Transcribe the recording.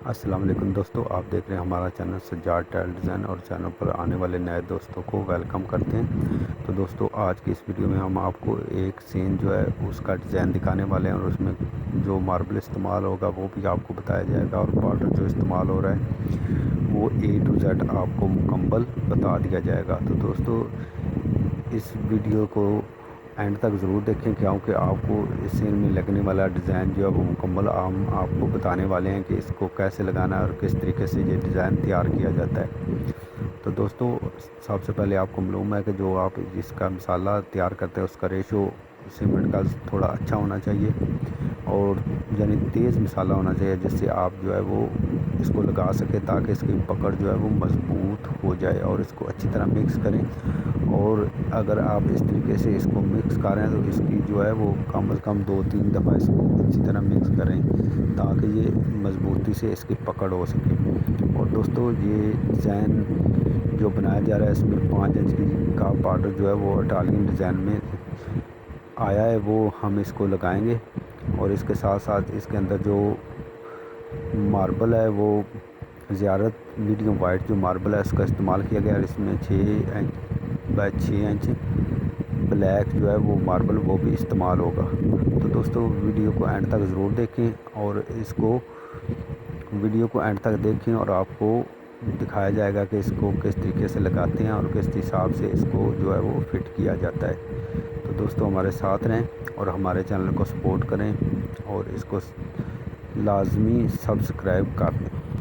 अस्सलाम वालेकुम दोस्तों, आप देख रहे हैं हमारा चैनल सज्जाद टाइल डिज़ाइन और चैनल पर आने वाले नए दोस्तों को वेलकम करते हैं। तो दोस्तों, आज की इस वीडियो में हम आपको एक सीन जो है उसका डिज़ाइन दिखाने वाले हैं और उसमें जो मार्बल इस्तेमाल होगा वो भी आपको बताया जाएगा और बॉर्डर जो इस्तेमाल हो रहा है वो A to Z आपको मुकम्मल बता दिया जाएगा। तो दोस्तों, इस वीडियो को एंड तक ज़रूर देखें क्योंकि आपको इस सीन में लगने वाला डिज़ाइन जो है वो मुकम्मल हम आपको बताने वाले हैं कि इसको कैसे लगाना है और किस तरीके से ये डिज़ाइन तैयार किया जाता है। तो दोस्तों, सबसे पहले आपको मालूम है कि जो आप जिसका मसाला तैयार करते हैं उसका रेशो सीमेंट का थोड़ा अच्छा होना चाहिए और यानी तेज़ मसाला होना चाहिए, जिससे आप जो है वो इसको लगा सकें ताकि इसकी पकड़ जो है वो मज़बूत हो जाए। और इसको अच्छी तरह मिक्स करें और अगर आप इस तरीके से इसको मिक्स करें तो इसकी जो है वो कम से कम 2-3 दफ़ा इसको अच्छी तरह मिक्स करें ताकि ये मज़बूती से इसकी पकड़ हो सके। और दोस्तों, ये डिज़ाइन जो बनाया जा रहा है इसमें 5 इंच की का बॉर्डर जो है वो इटालियन डिज़ाइन में आया है, वो हम इसको लगाएंगे। और इसके साथ साथ इसके अंदर जो मार्बल है वो ज़्यारत मीडियम वाइट जो मार्बल है उसका इस्तेमाल किया गया है। इसमें 6 इंच बाय 6 इंच ब्लैक जो है वो मार्बल वो भी इस्तेमाल होगा। तो दोस्तों, वीडियो को एंड तक ज़रूर देखें और इसको वीडियो को एंड तक देखें और आपको दिखाया जाएगा कि इसको किस तरीके से लगाते हैं और किस हिसाब से इसको जो है वो फिट किया जाता है। तो दोस्तों, हमारे साथ रहें और हमारे चैनल को सपोर्ट करें और इसको लाजमी सब्सक्राइब कर दें।